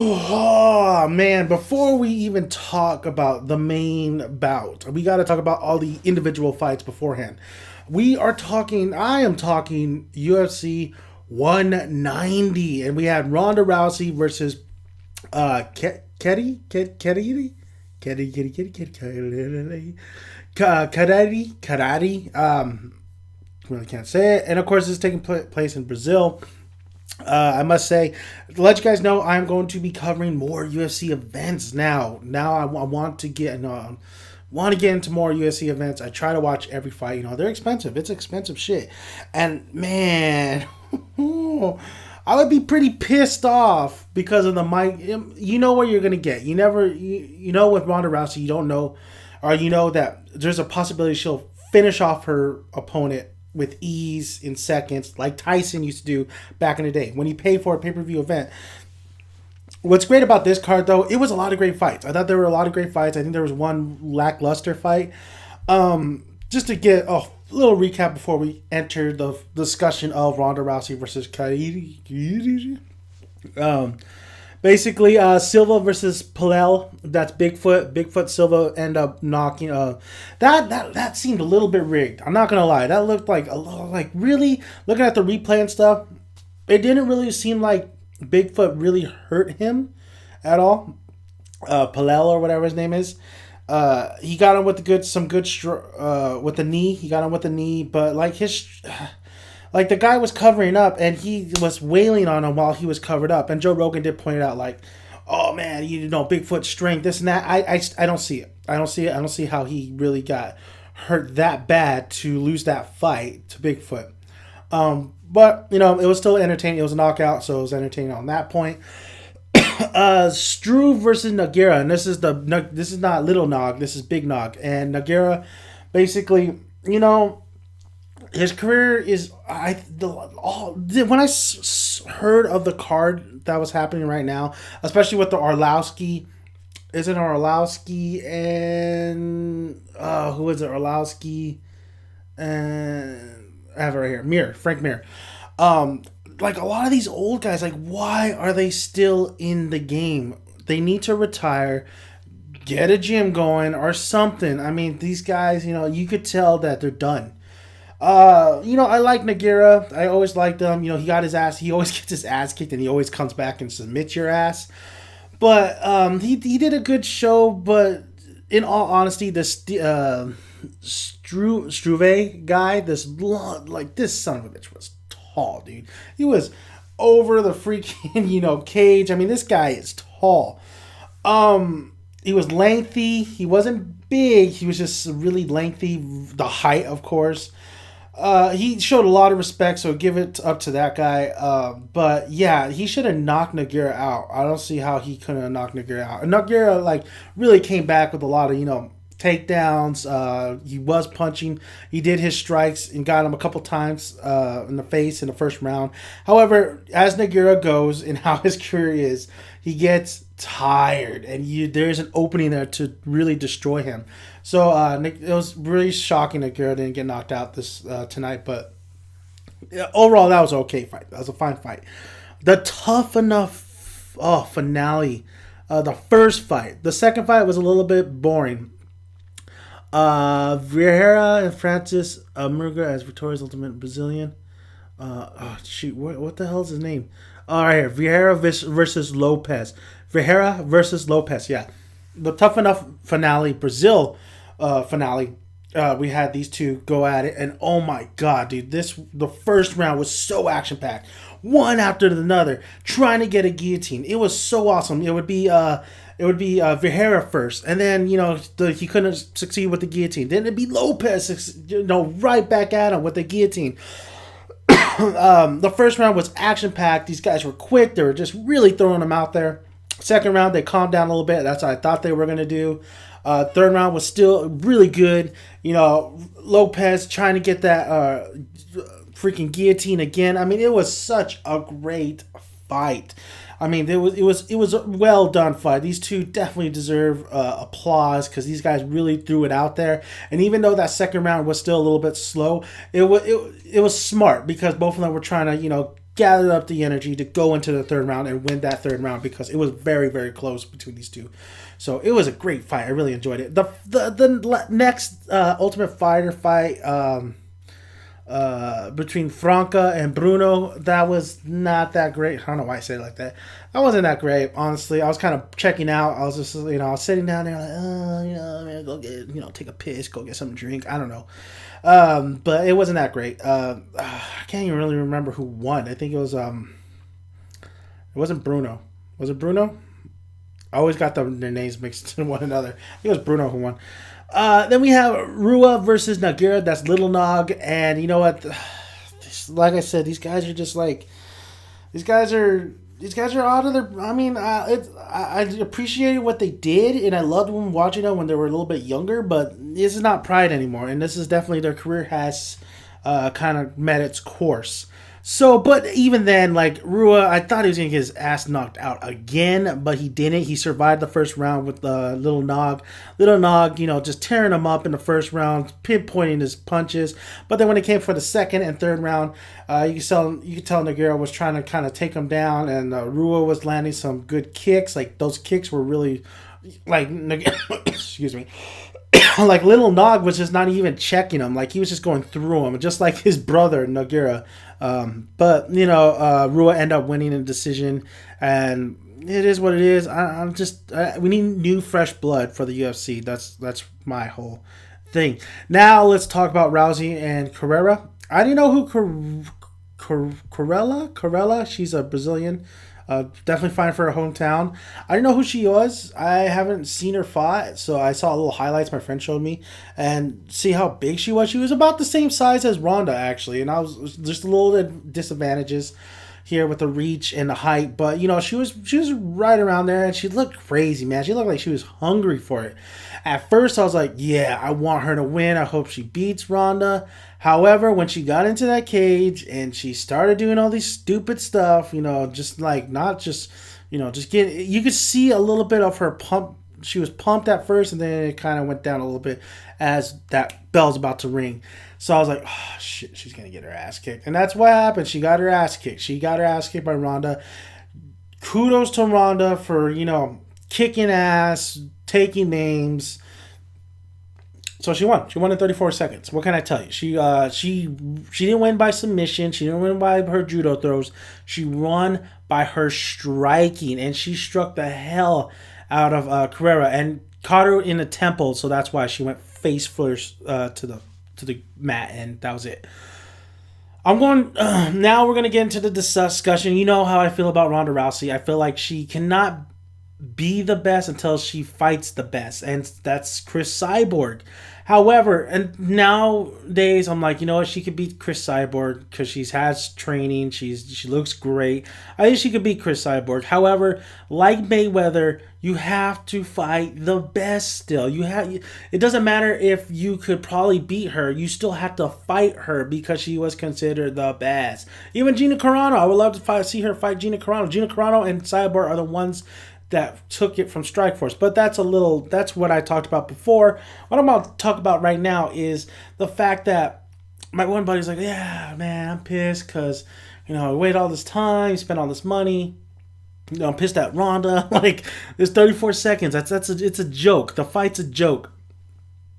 Oh man, before we even talk about the main bout, we got to talk about all the individual fights beforehand. I am talking UFC 190, and we had Ronda Rousey versus Karate. Really can't say it. And of course, this is taking place in Brazil. I must say, to let you guys know, I'm going to be covering more UFC events now. Now I want to get into more UFC events. I try to watch every fight. They're expensive. It's expensive shit, and man, I would be pretty pissed off because of the mic. You know what you're gonna get. You know with Ronda Rousey, you don't know, or you know that there's a possibility she'll finish off her opponent with ease in seconds, like Tyson used to do back in the day when he paid for a pay per view event. What's great about this card, though, it was a lot of great fights. I thought there were a lot of great fights. I think there was one lackluster fight. Just to get a little recap before we enter the discussion of Ronda Rousey versus Kairi. Basically, Silva versus Palel. That's Bigfoot. Bigfoot Silva end up knocking. That seemed a little bit rigged. I'm not gonna lie. That looked like a little like really looking at the replay and stuff. It didn't really seem like Bigfoot really hurt him at all. Palel or whatever his name is. He got him with with the knee. He got him with the knee, but like the guy was covering up and he was wailing on him while he was covered up. And Joe Rogan did point it out, like, oh man, Bigfoot strength, this and that. I don't see it. I don't see it. I don't see how he really got hurt that bad to lose that fight to Bigfoot. But it was still entertaining. It was a knockout, so it was entertaining on that point. Struve versus Nogueira, and this is not Little Nog, this is Big Nog, and Nogueira, basically, his career is when I heard of the card that was happening right now, especially with the Arlovski, isn't Arlovski and who is it? Arlovski and I have it right here, Frank Mir. Like a lot of these old guys, like why are they still in the game? They need to retire, get a gym going or something. I mean, these guys, you could tell that they're done. I like Nogueira. I always liked him. He got his ass. He always gets his ass kicked, and he always comes back and submits your ass. But he did a good show. But in all honesty, this Struve guy, this son of a bitch was tall, dude. He was over the freaking cage. I mean, this guy is tall. He was lengthy. He wasn't big. He was just really lengthy. The height, of course. He showed a lot of respect, so give it up to that guy. But yeah, he should have knocked Nogueira out. I don't see how he couldn't have knocked Nogueira out. And Nogueira really came back with a lot of takedowns. He was punching. He did his strikes and got him a couple times in the face in the first round. However, as Nogueira goes and how his career is, he gets tired, and there's an opening there to really destroy him. So it was really shocking that Nogueira didn't get knocked out this tonight. But overall, that was an okay fight. That was a fine fight. The tough enough finale. The first fight. The second fight was a little bit boring. Vieira and Francis Murga as Vitoria's Ultimate Brazilian. What the hell is his name? All right, Vieira versus Lopez. Vieira versus Lopez. Yeah, the tough enough finale, Brazil finale. We had these two go at it, and oh my god, dude! The first round was so action packed, one after another, trying to get a guillotine. It was so awesome. It would be Vieira first, and then he couldn't succeed with the guillotine. Then it'd be Lopez, right back at him with the guillotine. The first round was action packed. These guys were quick. They were just really throwing them out there. Second round, they calmed down a little bit. That's what I thought they were going to do. Third round was still really good. Lopez trying to get that freaking guillotine again. I mean, it was such a great fight. I mean, it was a well done fight. These two definitely deserve applause because these guys really threw it out there. And even though that second round was still a little bit slow, it was smart because both of them were trying to gathered up the energy to go into the third round and win that third round because it was very, very close between these two. So it was a great fight. I really enjoyed it. The next Ultimate Fighter fight between Franca and Bruno, that was not that great. I don't know why I said it like that. That wasn't that great, honestly. I was kind of checking out. I was just, I was sitting down there like, I'm gonna go get, take a piss, go get something to drink. I don't know. But it wasn't that great. I can't even really remember who won. I think it was, it wasn't Bruno. Was it Bruno? I always got their names mixed in one another. I think it was Bruno who won. Then we have Rua versus Nagira. That's Little Nog. And you know what? Like I said, these guys are just like... These guys are out of their... I mean, I appreciated what they did, and I loved them watching them when they were a little bit younger, but this is not Pride anymore, and this is definitely... Their career has kind of met its course. So, but even then, like, Rua, I thought he was going to get his ass knocked out again, but he didn't. He survived the first round with Little Nog. Little Nog, just tearing him up in the first round, pinpointing his punches. But then when it came for the second and third round, you could tell Nogueira was trying to kind of take him down, and Rua was landing some good kicks. Like, those kicks were really, like, excuse me. Like, Little Nog was just not even checking him. Like, he was just going through him, just like his brother, Nogueira. But, Rua ended up winning a decision, and it is what it is. I'm just... we need new, fresh blood for the UFC. That's my whole thing. Now, let's talk about Rousey and Carrera. I didn't know who Carrera, she's a Brazilian. Definitely fine for her hometown. I didn't know who she was. I haven't seen her fight, so I saw little highlights my friend showed me, and see how big she was. She was about the same size as Ronda, actually, and I was just a little disadvantages here with the reach and the height, but she was right around there, and she looked crazy, man. She looked like she was hungry for it. At first, I was like, yeah, I want her to win. I hope she beats Ronda. However, when she got into that cage and she started doing all these stupid stuff, just like not just, just get, you could see a little bit of her pump. She was pumped at first, and then it kind of went down a little bit as that bell's about to ring. So I was like, oh, shit, she's going to get her ass kicked. And that's what happened. She got her ass kicked. She got her ass kicked by Ronda. Kudos to Ronda for, kicking ass, taking names. So she won. She won in 34 seconds. What can I tell you? She didn't win by submission. She didn't win by her judo throws. She won by her striking, and she struck the hell out of Carrera and caught her in the temple. So that's why she went face first to the mat, and that was it. I'm going now. We're gonna get into the discussion. You know how I feel about Ronda Rousey. I feel like she cannot be the best until she fights the best, and that's Chris Cyborg. However, and nowadays I'm like, you know what, she could beat Chris Cyborg because she has training. She looks great. I think she could beat Chris Cyborg. However, like Mayweather, you have to fight the best still. It doesn't matter if you could probably beat her. You still have to fight her because she was considered the best. Even Gina Carano, I would love to see her fight Gina Carano. Gina Carano and Cyborg are the ones that took it from Strikeforce. But that's what I talked about before. What I'm about to talk about right now is the fact that my one buddy's like, yeah, man, I'm pissed because, I waited all this time, spent all this money. I'm pissed at Ronda. Like, there's 34 seconds. It's a joke. The fight's a joke.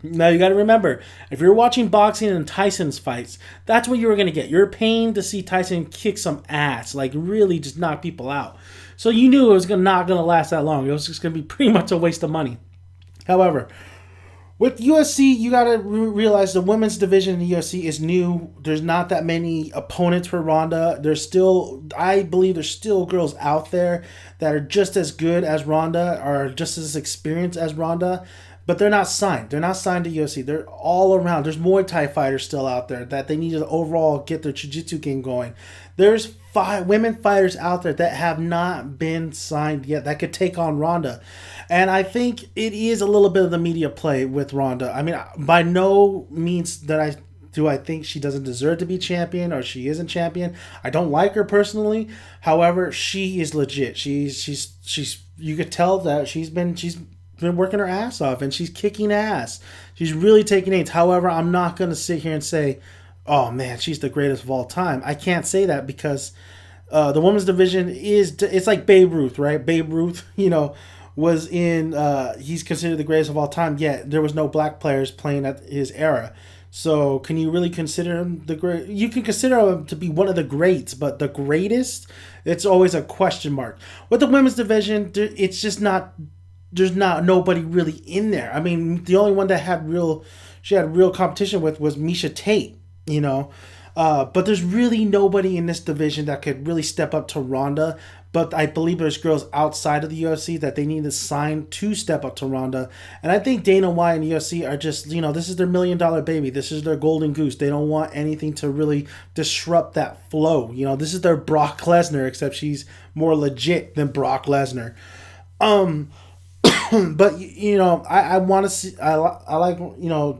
Now, you got to remember, if you're watching boxing and Tyson's fights, that's what you were going to get. You're paying to see Tyson kick some ass, like really just knock people out. So you knew it was not going to last that long. It was just going to be pretty much a waste of money. However, with UFC, you got to realize the women's division in the UFC is new. There's not that many opponents for Ronda. I believe there's still girls out there that are just as good as Ronda, or just as experienced as Ronda. But they're not signed. They're not signed to UFC. They're all around. There's Muay Thai fighters still out there that they need to overall get their jiu-jitsu game going. There's 5 women fighters out there that have not been signed yet that could take on Ronda. And I think it is a little bit of the media play with Ronda. I mean, by no means I think she doesn't deserve to be champion or she isn't champion. I don't like her personally. However, she is legit. She's you could tell that she's been working her ass off, and she's kicking ass. She's really taking names. However, I'm not going to sit here and say, oh man, she's the greatest of all time. I can't say that because The women's division it's like Babe Ruth, right? Babe Ruth, was in. He's considered the greatest of all time. Yet there was no black players playing at his era. So can you really consider him the great? You can consider him to be one of the greats, but the greatest, it's always a question mark. With the women's division, it's just not. There's not nobody really in there. I mean, the only one that she had real competition with was Misha Tate. But there's really nobody in this division that could really step up to Ronda. But I believe there's girls outside of the UFC that they need to sign to step up to Ronda. And I think Dana White and the UFC are just, this is their $1 million baby. This is their golden goose. They don't want anything to really disrupt that flow. This is their Brock Lesnar, except she's more legit than Brock Lesnar. But I want to see. I like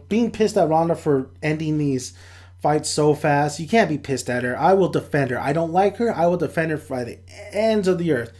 being pissed at Ronda for ending these fights so fast. You can't be pissed at her. I will defend her. I don't like her. I will defend her by the ends of the earth.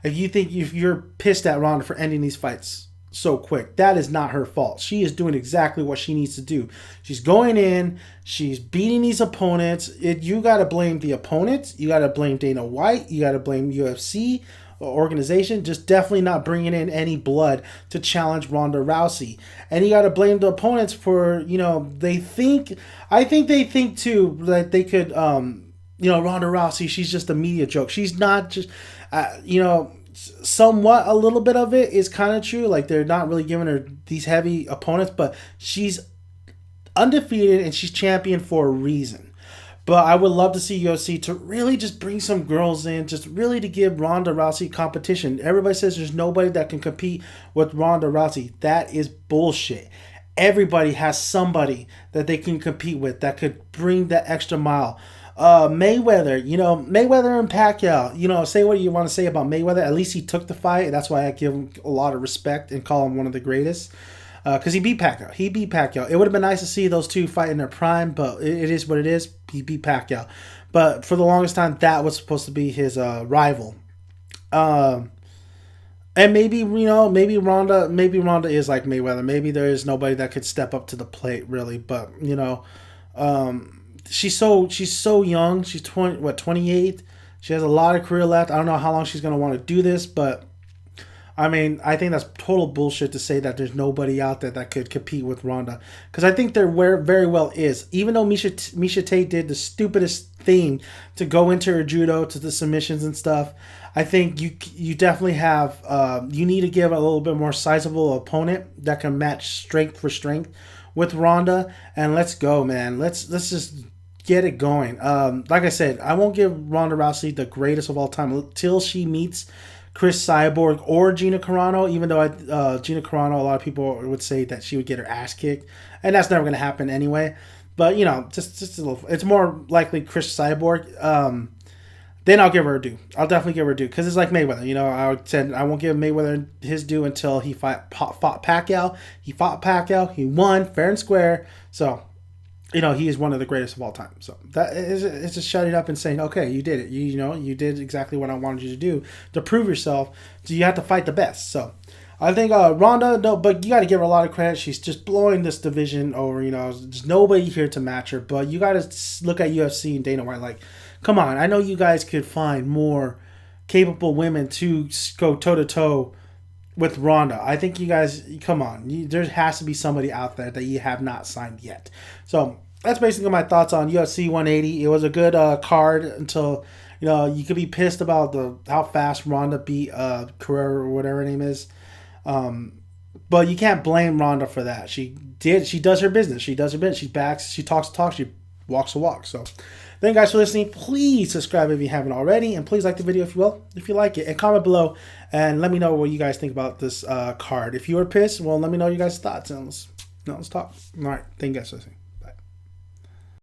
If you're pissed at Ronda for ending these fights so quick, that is not her fault. She is doing exactly what she needs to do. She's going in. She's beating these opponents. You got to blame the opponents. You got to blame Dana White. You got to blame UFC organization, just definitely not bringing in any blood to challenge Ronda Rousey. And you got to blame the opponents for, I think they think too that they could, Ronda Rousey, she's just a media joke. She's not just, somewhat a little bit of it is kind of true. Like they're not really giving her these heavy opponents, but she's undefeated and she's champion for a reason. But I would love to see UFC to really just bring some girls in, just really to give Ronda Rousey competition. Everybody says there's nobody that can compete with Ronda Rousey. That is bullshit. Everybody has somebody that they can compete with that could bring that extra mile. Mayweather, Mayweather and Pacquiao, say what you want to say about Mayweather. At least he took the fight. That's why I give him a lot of respect and call him one of the greatest. Because he beat Pacquiao. It would have been nice to see those two fight in their prime, but it is what it is. He beat Pacquiao. But for the longest time, that was supposed to be his rival. And maybe Ronda is like Mayweather. Maybe there is nobody that could step up to the plate, really. But she's so young. She's 28. She has a lot of career left. I don't know how long she's gonna want to do this, but I mean, I think that's total bullshit to say that there's nobody out there that could compete with Ronda. Because I think there very well is. Even though Misha Tate did the stupidest thing to go into her judo, to the submissions and stuff, I think you definitely have, you need to give a little bit more sizable opponent that can match strength for strength with Ronda. And let's go, man. Let's just get it going. Like I said, I won't give Ronda Rousey the greatest of all time until she meets Chris Cyborg or Gina Carano, even though Gina Carano, a lot of people would say that she would get her ass kicked, and that's never going to happen anyway. But just a little, it's more likely Chris Cyborg. Then I'll give her a due. I'll definitely give her a due because it's like Mayweather. I said I won't give Mayweather his due until he fought Pacquiao. He fought Pacquiao. He won fair and square. So he is one of the greatest of all time. So that is, it's just shutting up and saying, okay, you did it. You did exactly what I wanted you to do to prove yourself. So you have to fight the best. So I think Ronda, no, but you got to give her a lot of credit. She's just blowing this division over. There's nobody here to match her. But you got to look at UFC and Dana White like, come on. I know you guys could find more capable women to go toe to toe with Ronda. I think you guys, come on. There has to be somebody out there that you have not signed yet. So that's basically my thoughts on UFC 180. It was a good card until, you could be pissed about how fast Ronda beat Carrera or whatever her name is. But you can't blame Ronda for that. She does her business. She backs, she talks the talk, she walks the walk. So thank you guys for listening. Please subscribe if you haven't already, and please like the video if you like it, and comment below and let me know what you guys think about this card. If you were pissed, well, let me know your guys' thoughts and let's talk. All right, thank you guys for listening.